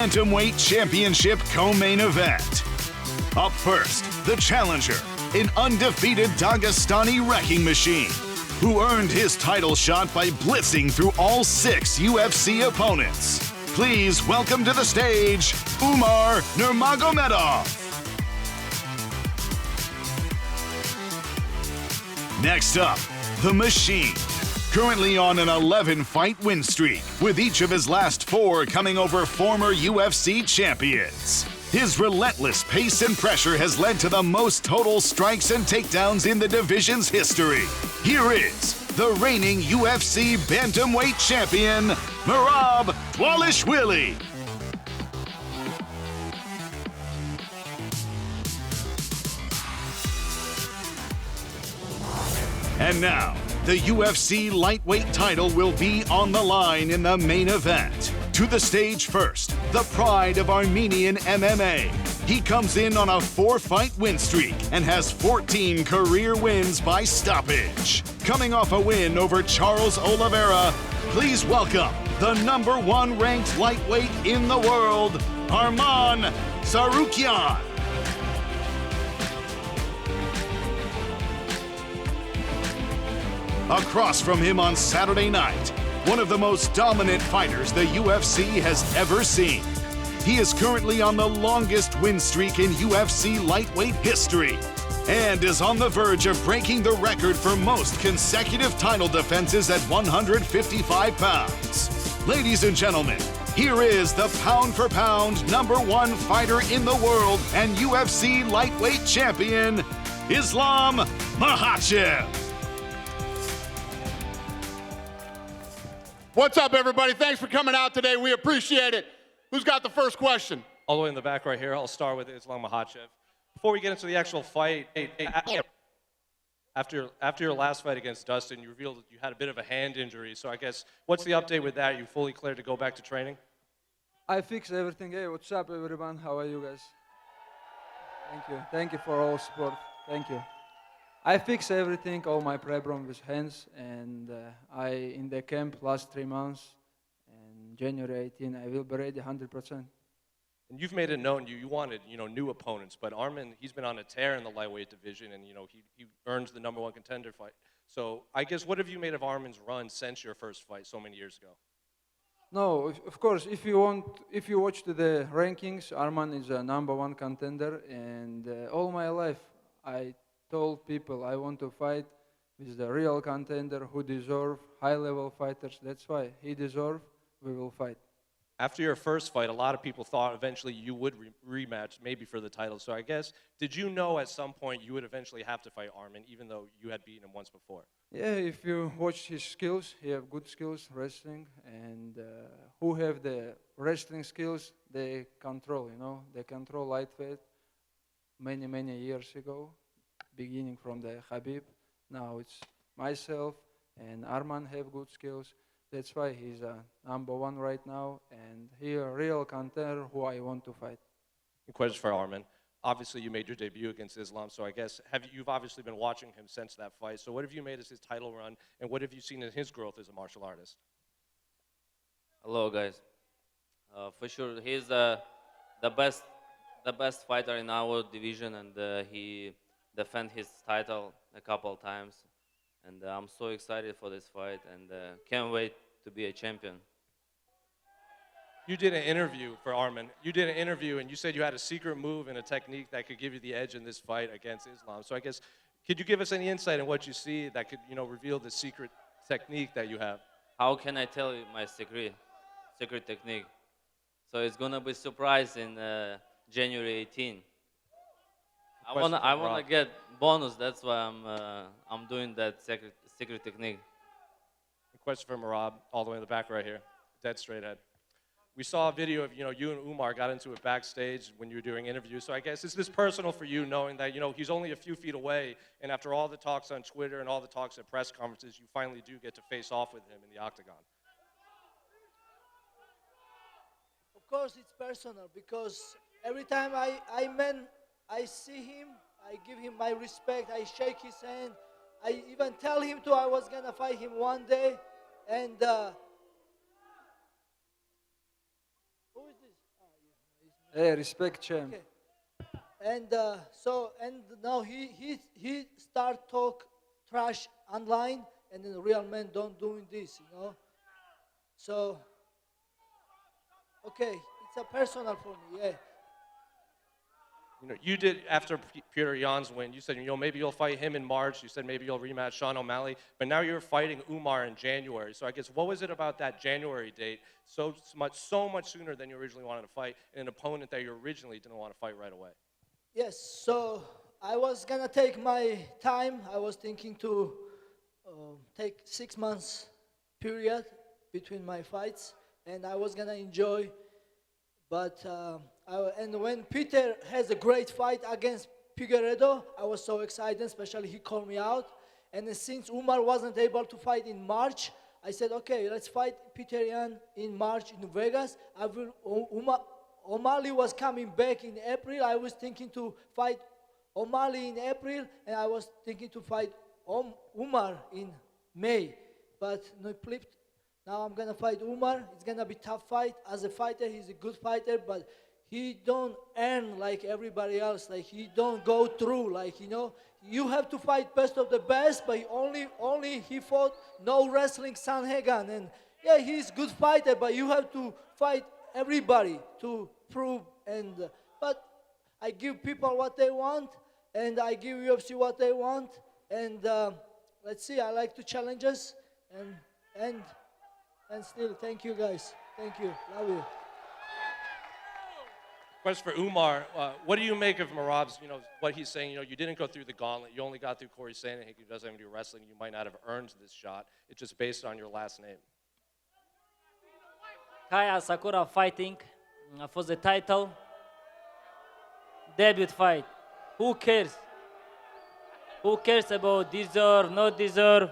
Bantamweight Championship co-main event. Up first, the challenger, an undefeated Dagestani wrecking machine, who earned his title shot by blitzing through all 6 UFC opponents. Please welcome to the stage, Umar Nurmagomedov. Next up, the Machine, currently on an 11-fight win streak, with each of his last 4 coming over former UFC champions. His relentless pace and pressure has led to the most total strikes and takedowns in the division's history. Here is the reigning UFC Bantamweight champion, Merab Dvalishvili. And now, the UFC lightweight title will be on the line in the main event. To the stage first, the pride of Armenian MMA. He comes in on a 4-fight win streak and has 14 career wins by stoppage. Coming off a win over Charles Oliveira, please welcome the #1 ranked lightweight in the world, Armen Tsarukyan. Across from him on Saturday night, one of the most dominant fighters the UFC has ever seen. He is currently on the longest win streak in UFC lightweight history and is on the verge of breaking the record for most consecutive title defenses at 155 pounds. Ladies and gentlemen, here is the pound-for-pound #1 fighter in the world and UFC lightweight champion, Islam Makhachev. What's up, everybody? Thanks for coming out today. We appreciate it. Who's got the first question? All the way in the back right here. I'll start with Islam Makhachev. Before we get into the actual fight, after your last fight against Dustin, you revealed that you had a bit of a hand injury. So I guess, what's the update with that? You fully cleared to go back to training? I fixed everything. Hey, what's up, everyone? How are you guys? Thank you. Thank you for all support. Thank you. I fixed everything, all my problem with hands, and in the camp last 3 months, and January 18, I will be ready 100%. And you've made it known you wanted, new opponents, but Armen, he's been on a tear in the lightweight division, and, he earns the #1 contender fight. So I guess, what have you made of Armen's run since your first fight so many years ago? No, of course, if you watch the rankings, Armen is a #1 contender, and all my life, I told people I want to fight with the real contender who deserve high-level fighters. That's why he deserves, we will fight. After your first fight, a lot of people thought eventually you would rematch, maybe for the title. So I guess, did you know at some point you would eventually have to fight Armen, even though you had beaten him once before? Yeah, if you watch his skills, he have good skills, wrestling, and who have the wrestling skills, they control, they control lightweight many years ago. Beginning from the Khabib, now it's myself and Armen have good skills. That's why he's a #1 right now, and he a real contender who I want to fight. Question for Armen. Obviously, you made your debut against Islam, so I guess you've obviously been watching him since that fight. So what have you made as his title run, and what have you seen in his growth as a martial artist? Hello, guys. For sure, he's the best fighter in our division, and he defend his title a couple of times, and I'm so excited for this fight, and can't wait to be a champion. You did an interview for Armen. You did an interview, and you said you had a secret move and a technique that could give you the edge in this fight against Islam. So I guess, could you give us any insight in what you see that could, reveal the secret technique that you have? How can I tell you my secret technique? So it's gonna be surprise in January 18. I wanna get bonus. That's why I'm doing that secret technique. A question for Merab, all the way in the back right here, dead straight ahead. We saw a video of you and Umar got into it backstage when you were doing interviews. So I guess, is this personal for you, knowing that he's only a few feet away, and after all the talks on Twitter and all the talks at press conferences, you finally do get to face off with him in the octagon? Of course, it's personal because every time I see him, I give him my respect, I shake his hand, I even tell him I was gonna fight him one day, and Hey, respect, champ. Okay. And and now he start talk trash online, and then real men don't doing this, you know. So okay, it's a personal for me, yeah. You know, you did after Peter Yan's win. You said, you know, maybe you'll fight him in March. You said maybe you'll rematch Sean O'Malley. But now you're fighting Umar in January. So I guess what was it about that January date so much sooner than you originally wanted to fight, and an opponent that you originally didn't want to fight right away? Yes, so I was gonna take my time. I was thinking to take 6 months period between my fights, and I was gonna enjoy. But and when Peter has a great fight against Figueiredo, I was so excited, especially he called me out. And then since Umar wasn't able to fight in March, I said, okay, let's fight Peter Yan in March in Vegas. O'Malley was coming back in April. I was thinking to fight O'Malley in April, and I was thinking to fight Umar in May. But no, flipped. Now I'm gonna fight Umar. It's gonna be a tough fight. As a fighter, he's a good fighter, but he don't earn like everybody else. Like he don't go through. Like, you know, you have to fight best of the best. But only he fought no wrestling Sanhagan, and yeah, he's a good fighter. But you have to fight everybody to prove. And but I give people what they want, and I give UFC what they want. And let's see. I like to challenge us, and still, thank you guys. Thank you. Love you. Question for Umar. What do you make of Merab's, you know, what he's saying? You know, you didn't go through the gauntlet. You only got through Corey Sandhagen, who doesn't do wrestling. You might not have earned this shot. It's just based on your last name. Kaya Sakura fighting for the title. Debut fight. Who cares? Who cares about deserve, not deserve?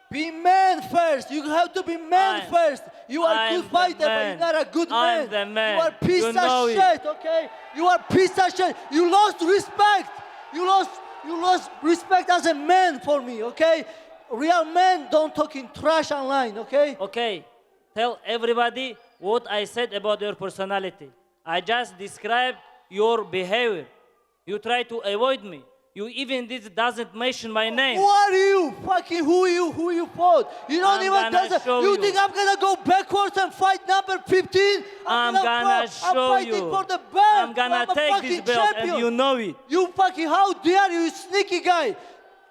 Be man first. You have to be man first. You are a good fighter, but you're not a good man. I'm the man. You are piece You of know shit, okay? You are piece of shit. You lost respect. You lost respect as a man for me, okay? Real men don't talk in trash online, okay? Okay, tell everybody what I said about your personality. I just described your behavior. You try to avoid me. You even doesn't mention my name. Who are you? Fucking who you fought? You don't even doesn't. You think I'm gonna go backwards and fight number 15? I'm gonna show I'm fighting you. for the belt. I'm gonna take this belt, champion. and you know it. You fucking, how dare you, sneaky guy?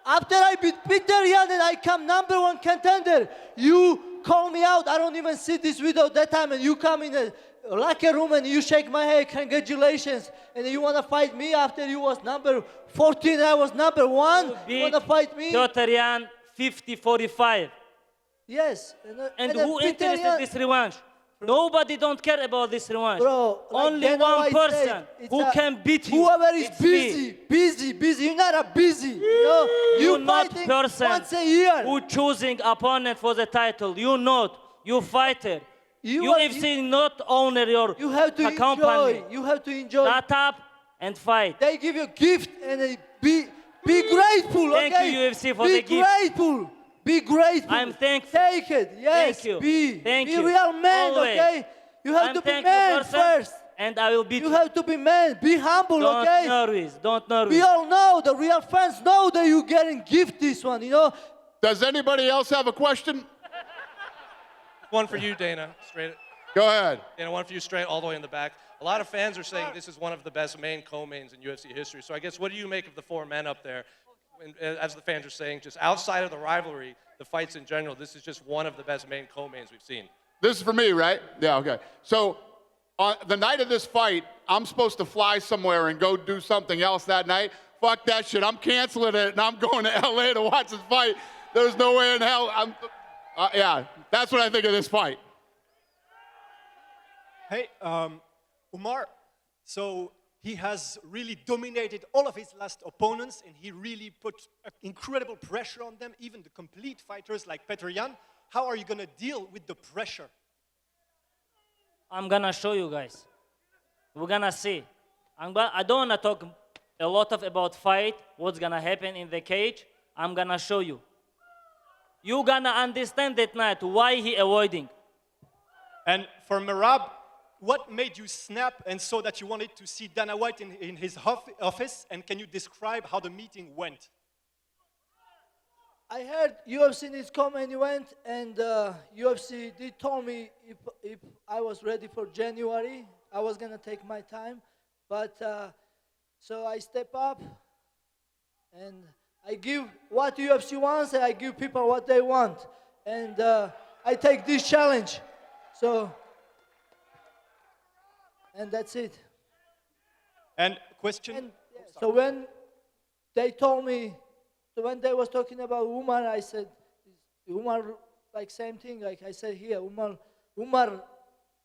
After I beat Peter Yan and I come number 1 contender, you call me out. I don't even see this video that time, and you come in the locker room and you shake my head, congratulations. And you wanna fight me after you was number 14, I was number 1? You wanna fight me? Peter Yan 50-45. Yes. And then who Peter interested Yan- in this revanche? Nobody don't care about this revanche. Bro, like only Dana one White person said, it's who can beat you. Whoever is It's me. busy. You're not a busy. You know? You You not fighting person once a year. who choosing opponent for the title. You not. You fighter. UFC not owner your You have to company. enjoy. You have to enjoy. Shut up and fight. They give you a gift and be grateful. Thank okay? you, UFC, for be the gift. Grateful. Be grateful. I'm thankful. Take it. Yes. Thank you. Be. Thank be you. real man. Always. Okay. You have I'm to be thankful man person, first. and I will beat You have to be man. Be humble. Don't okay. nervous. Don't nervous. We all know, the real fans know that you're getting gift this one, you know. Does anybody else have a question? One for you, Dana. Straight. Go ahead. Dana, one for you straight all the way in the back. A lot of fans are saying this is one of the best main co-mains in UFC history. So I guess what do you make of the 4 men up there? And, as the fans are saying, just outside of the rivalry, the fights in general, this is just one of the best main co-mains we've seen. This is for me, right? Yeah, okay. So on the night of this fight, I'm supposed to fly somewhere and go do something else that night. Fuck that shit. I'm canceling it, and I'm going to LA to watch this fight. There's no way in hell. Yeah, that's what I think of this fight. Hey, Umar, so he has really dominated all of his last opponents, and he really put incredible pressure on them, even the complete fighters like Petr Yan. How are you going to deal with the pressure? I'm gonna show you guys. We're gonna see. I don't wanna talk a lot about fight, what's gonna happen in the cage. I'm gonna show you. You're gonna understand that night why he avoiding. And for Merab, what made you snap and so that you wanted to see Dana White in his office? And can you describe how the meeting went? I heard UFC needs come and went, and UFC did told me if I was ready for January, I was gonna take my time, but so I step up and I give what UFC wants, and I give people what they want, and I take this challenge, so and that's it. And question? And, so when they told me. So when they was talking about Umar, I said, Umar, like same thing, like I said here, Umar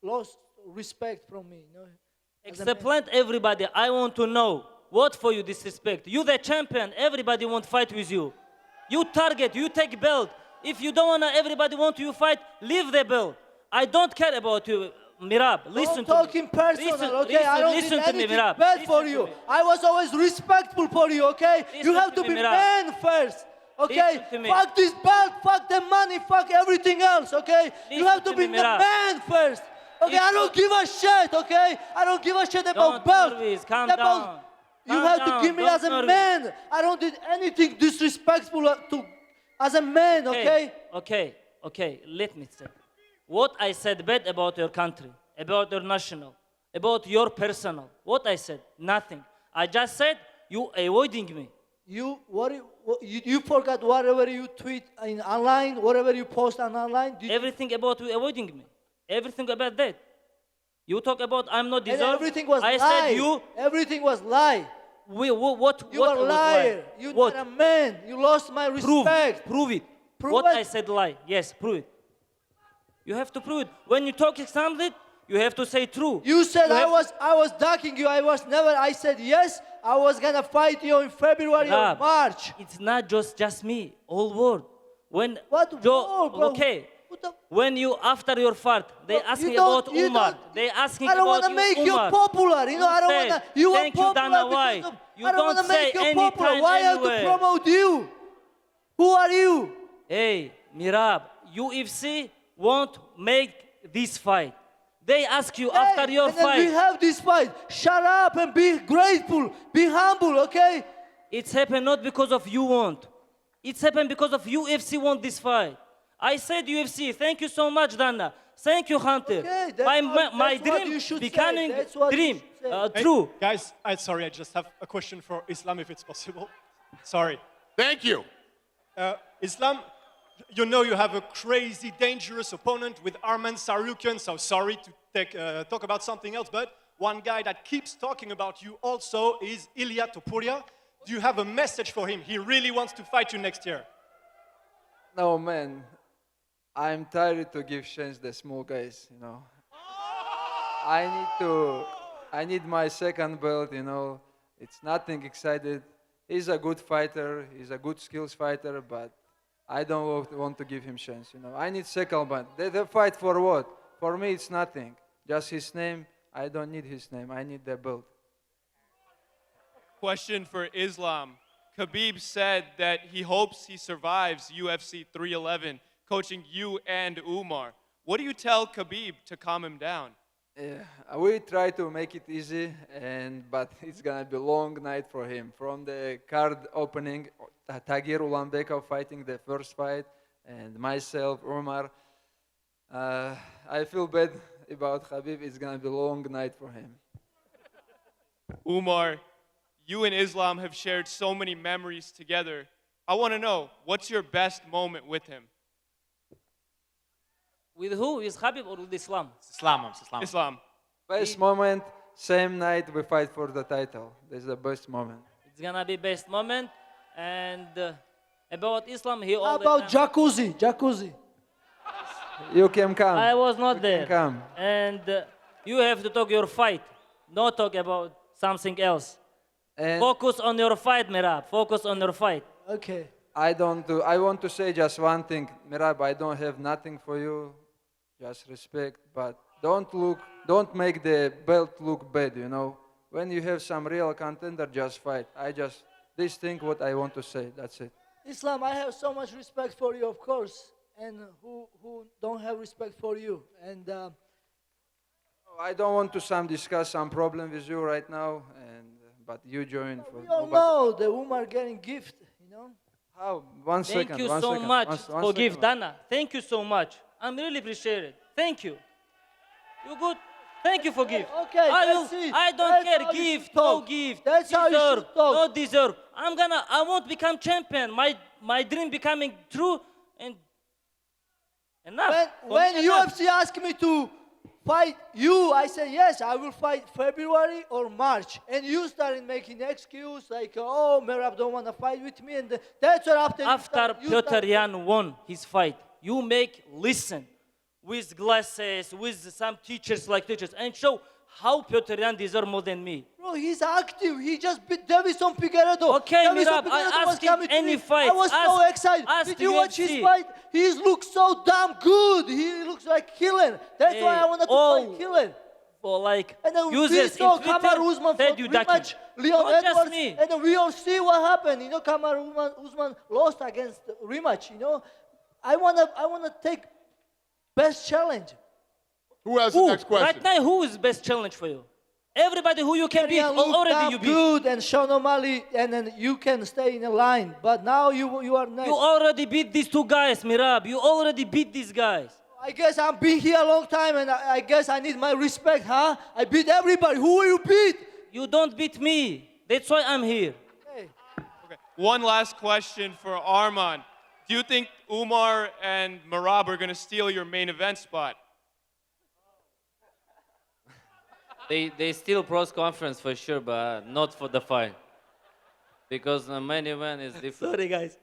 lost respect from me. You know, Explain everybody, I want to know, what for you disrespect? You the champion, everybody want fight with you. You target, you take belt. If you don't wanna, everybody want you fight, leave the belt. I don't care about you, Merab. Listen to me. Talking personal, okay? I don't listen did to me, anything Merab. bad Listen for to you. me. I was always respectful for you, okay? You Listen have to to me, be Merab. man first, okay? Listen to me. Fuck this belt, fuck the money, fuck everything else, okay? You Listen have to to be me, the Merab. man first, okay? If I don't give a shit, okay? I don't give a shit about Don't belt. nervous, calm The belt- down. You Calm have down, to give me don't as a nervous. man. I don't did anything disrespectful to as a man, okay? Okay, let me say. What I said bad about your country, about your national, about your personal, what I said? Nothing. I just said you avoiding me. You forgot whatever you tweet in online, whatever you post on online. Everything about you avoiding me. Everything about that. You talk about I'm not And deserved. everything was I lie. said you. Everything was lie. What? You what are a was liar. lie? You're What? not a man. You lost my Prove. respect. Prove it. Prove what it. I said lie. Yes, prove it. You have to prove it. When you talk something, you have to say true. You said You I was ducking you. I said yes. I was gonna fight you in February or Rab, March. It's not just me. Whole world. When What world, bro? Okay. What the- When you after your fight, they Bro, asking you don't- about you Umar. don't- They asking I don't about wanna you, make you Umar. popular. You know, I don't said, wanna. You are thank you, popular Dana because White. of. You I don't don't wanna make say you popular. anytime, Why I have to anywhere. promote you? Who are you? Hey, Merab, UFC won't make this fight. They ask you after Hey, your and then we fight. have this fight. Shut up and be grateful. Be humble, okay? It's happened not because of you want. It's happened because of UFC want this fight. I said UFC. Thank you so much, Dana. Thank you, Hunter. Okay, my that's my what you dream should say. becoming That's what you dream should say. Hey, true. Guys, sorry, I just have a question for Islam, if it's possible. Sorry. Thank you. Islam, you know you have a crazy, dangerous opponent with Armen Tsarukyan, so sorry to talk about something else, but one guy that keeps talking about you also is Ilia Topuria. Do you have a message for him? He really wants to fight you next year. No, man. I'm tired to give chance the small guys, you know. I need my second belt, you know. It's nothing excited. He's a good fighter. He's a good skills fighter, but I don't want to give him chance, you know. I need second belt. They fight for what? For me, it's nothing. Just his name. I don't need his name. I need the belt. Question for Islam. Khabib said that he hopes he survives UFC 311, coaching you and Umar. What do you tell Khabib to calm him down? Yeah, we try to make it easy, but it's gonna be a long night for him. From the card opening, Tagir Ulanbekov fighting the first fight, and myself, Umar. I feel bad about Khabib. It's gonna be a long night for him. Umar, you and Islam have shared so many memories together. I want to know, what's your best moment with him? With who? With Khabib or with Islam? Islam. Best moment, same night we fight for the title. This is the best moment. It's gonna be best moment. And about Islam, he How all the about time- jacuzzi? You can come. I was not You there. can come. And you have to talk your fight, not talk about something else. And Focus on your fight, Merab. Focus on your fight. Okay. I want to say just one thing, Merab. I don't have nothing for you, just respect. But don't make the belt look bad. You know, when you have some real contender, just fight. This thing what I want to say. That's it. Islam, I have so much respect for you, of course, and who don't have respect for you. And I don't want to discuss some problem with you right now, but you join. We all know the Umar getting gift, How? One second. Thank you one so second, much one for second. gift, Dana. Thank you so much. I'm really appreciate it. Thank you. You good? Thank you for gift. Okay, that's it. I don't That's care. how you Gift, should no talk. gift. That's how you deserve, should talk. no deserve. I won't become champion. My dream becoming true and enough. When For me, enough. UFC asked me to fight you, I said yes, I will fight February or March. And you started making excuse like, oh, Merab don't want to fight with me. And that's what After Petr Yan won his fight, you listen with glasses, with some teachers, and show how Petr Yan deserve more than me. Bro, he's active. He just beat Davison Figueiredo. Okay, Davison Merab, I Figueiredo was asked him coming to any me. fight. I was so excited. Ask Did you watch his UFC. fight? He looks so damn good. He looks like killer. That's why I wanted to fight killer. For And then users we saw in Twitter, Kamaru Usman said for you rematch, ducking. Leon Not just Edwards, me. and then we all see what happened. Kamaru Usman lost against rematch. I wanna take best challenge. Who has the next question? Right now, who is best challenge for you? Everybody who you can beat, Ariel looked already damn you beat. good, and Sean O'Malley, and then you can stay in a line. But now you are next. You already beat these two guys, Merab. You already beat these guys. I guess I've been here a long time, and I guess I need my respect, huh? I beat everybody. Who will you beat? You don't beat me. That's why I'm here. Hey. Okay. One last question for Arman. Do you think Umar and Merab are going to steal your main event spot? They steal pros conference for sure, but not for the fight. Because the main event is different. Sorry, guys.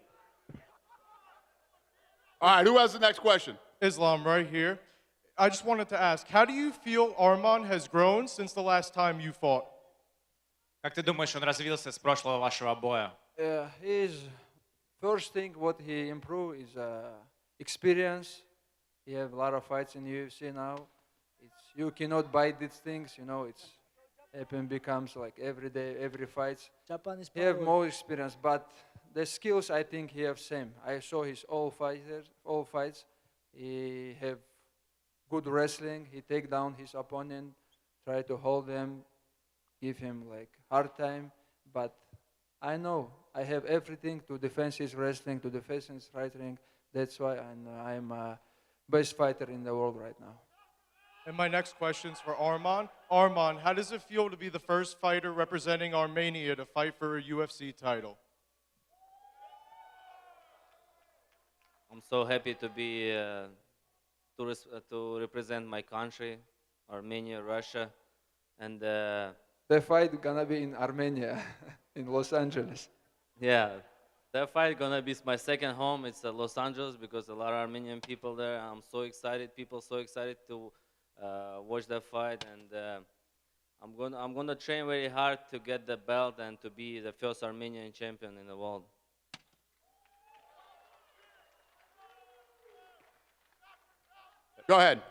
All right, who has the next question? Islam, right here. I just wanted to ask, how do you feel Arman has grown since the last time you fought? Как ты думаешь, он развился с прошлого вашего боя? His first thing what he improved is experience. He have a lot of fights in UFC now. You cannot buy these things, it becomes like every day, every fight. Japanese He have power. more experience, but the skills I think he have same. I saw his all fights. He have good wrestling. He take down his opponent, try to hold him, give him like hard time. But I know I have everything to defend his wrestling, to defend his fighting. That's why I'm best fighter in the world right now. And my next question's for Arman. Arman, how does it feel to be the first fighter representing Armenia to fight for a UFC title? I'm so happy to be to represent my country, Armenia, Russia, and The fight gonna be in Armenia, in Los Angeles. yeah, that fight gonna be my second home. It's Los Angeles because a lot of Armenian people there. I'm so excited. People so excited to watch that fight, and I'm gonna train very hard to get the belt and to be the first Armenian champion in the world. Go ahead.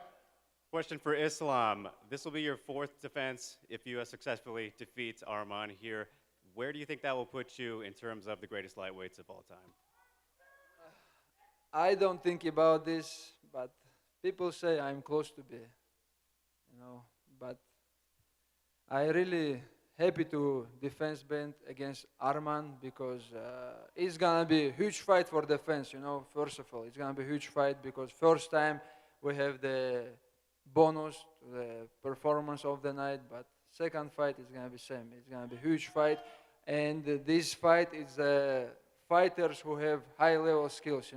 Question for Islam. This will be your fourth defense if you successfully defeat Arman here. Where do you think that will put you in terms of the greatest lightweights of all time? I don't think about this, but people say I'm close to be, but I really happy to defense band against Arman because it's gonna be a huge fight for defense, first of all. It's gonna be a huge fight because first time we have the bonus to the performance of the night, but second fight is gonna be same. It's gonna be a huge fight, and this fight is fighters who have high level skills,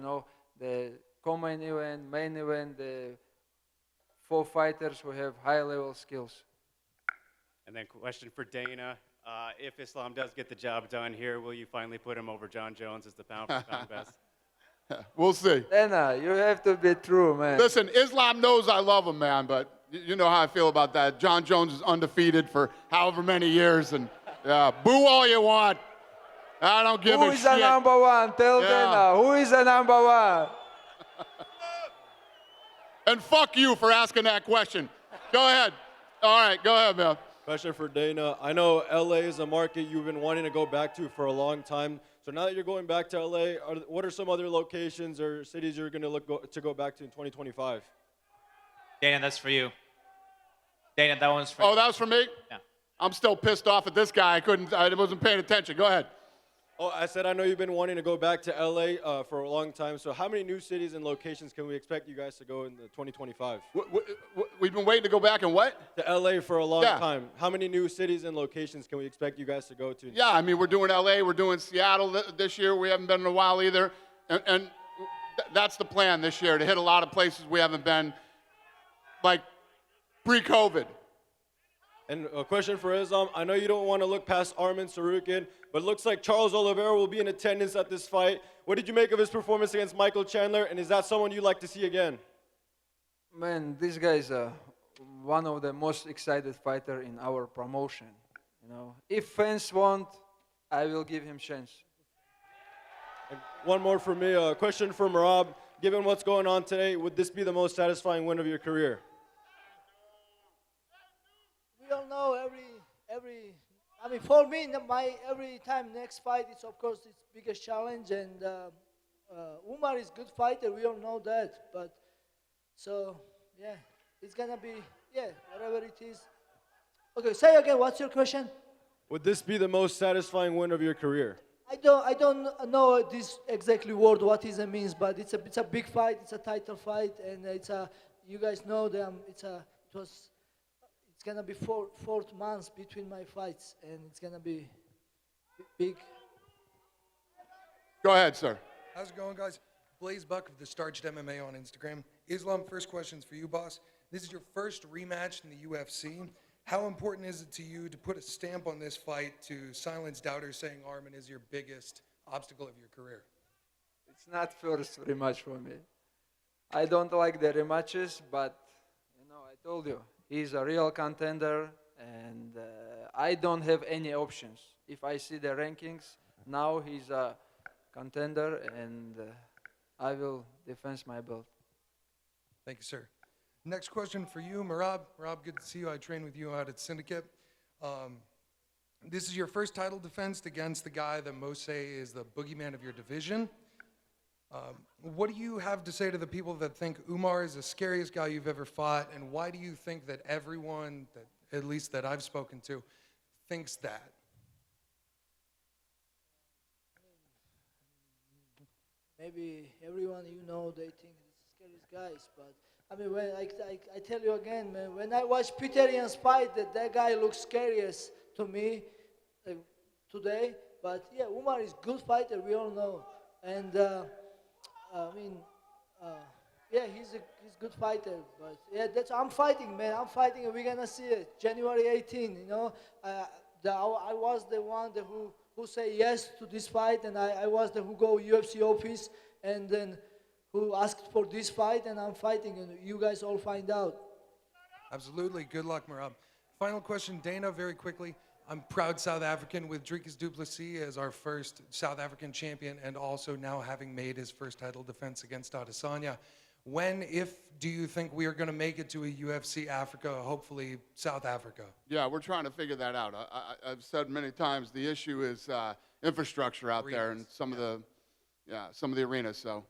the common event, main event, the 4 fighters who have high level skills. And then question for Dana. If Islam does get the job done here, will you finally put him over John Jones as the pound-for-pound best? We'll see. Dana, you have to be true, man. Listen, Islam knows I love him, man, but you know how I feel about that. John Jones is undefeated for however many years, and yeah, boo all you want. I don't give a shit. Who is the number one? Tell Dana, who is the number one? And fuck you for asking that question. Go ahead. All right, go ahead, man. Question for Dana. I know LA is a market you've been wanting to go back to for a long time. So now that you're going back to LA, what are some other locations or cities you're going to look to go back to in 2025? Dana, that's for you. Dana, that one's for Oh, that was for me? Yeah. I'm still pissed off at this guy. I wasn't paying attention. Go ahead. Oh, I said I know you've been wanting to go back to LA for a long time. So how many new cities and locations can we expect you guys to go in the 2025? We've been waiting to go back and what? To LA for a long Yeah. time. How many new cities and locations can we expect you guys to go to? Yeah, I mean, we're doing LA, we're doing Seattle this year. We haven't been in a while either. And that's the plan this year, to hit a lot of places we haven't been, like pre-COVID. And a question for Islam. I know you don't want to look past Armen Tsarukyan, but it looks like Charles Oliveira will be in attendance at this fight. What did you make of his performance against Michael Chandler, and is that someone you'd like to see again? Man, this guy is one of the most excited fighter in our promotion. You know, if fans want, I will give him chance. And one more for me. A question for Merab. Given what's going on today, would this be the most satisfying win of your career? We all know I mean, for me, every time next fight, it's of course its biggest challenge, and Umar is good fighter. We all know that, but so yeah, it's gonna be whatever it is. Okay, say again. What's your question? Would this be the most satisfying win of your career? I don't know this exactly word what it means, but it's a big fight. It's a title fight, and you guys know them. It's gonna be four months between my fights, and it's gonna be big. Go ahead, sir. How's it going, guys? Blaze Buck of the Starched MMA on Instagram. Islam, first question's for you, boss. This is your first rematch in the UFC. How important is it to you to put a stamp on this fight to silence doubters saying Armen is your biggest obstacle of your career? It's not first rematch for me. I don't like the rematches, but I told you, he's a real contender, and I don't have any options. If I see the rankings, now he's a contender, and I will defend my belt. Thank you, sir. Next question for you, Merab. Merab, good to see you. I trained with you out at Syndicate. This is your first title defense against the guy that most say is the boogeyman of your division. What do you have to say to the people that think Umar is the scariest guy you've ever fought, and why do you think that everyone, at least that I've spoken to, thinks that? Maybe everyone they think it's the scariest guys, but I mean, when I tell you again, man, when I watch Peter Yan's fight, that guy looks scariest to me today. But yeah, Umar is good fighter, we all know, and he's a good fighter. But yeah, I'm fighting, man. I'm fighting, and we're gonna see it January 18. I was the one who say yes to this fight, and I was the who go UFC office, and then who asked for this fight, and I'm fighting, and you guys all find out. Absolutely. Good luck, Merab. Final question, Dana, very quickly. I'm proud South African with Dricus du Plessis as our first South African champion, and also now having made his first title defense against Adesanya. When, if, do you think we are going to make it to a UFC Africa, hopefully South Africa? Yeah, we're trying to figure that out. I've said many times the issue is infrastructure out there and some of the arenas. So,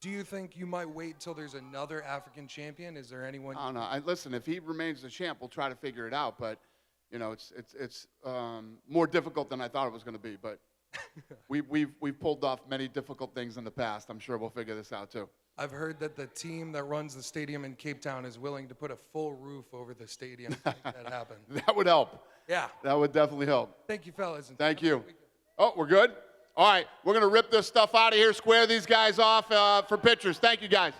do you think you might wait till there's another African champion? Is there anyone? I don't know. Listen, if he remains the champ, we'll try to figure it out. But it's more difficult than I thought it was going to be. But we've pulled off many difficult things in the past. I'm sure we'll figure this out too. I've heard that the team that runs the stadium in Cape Town is willing to put a full roof over the stadium to make that happen. That would help. Yeah. That would definitely help. Thank you, fellas. Thank you. Oh, we're good? All right. We're going to rip this stuff out of here, square these guys off for pictures. Thank you, guys.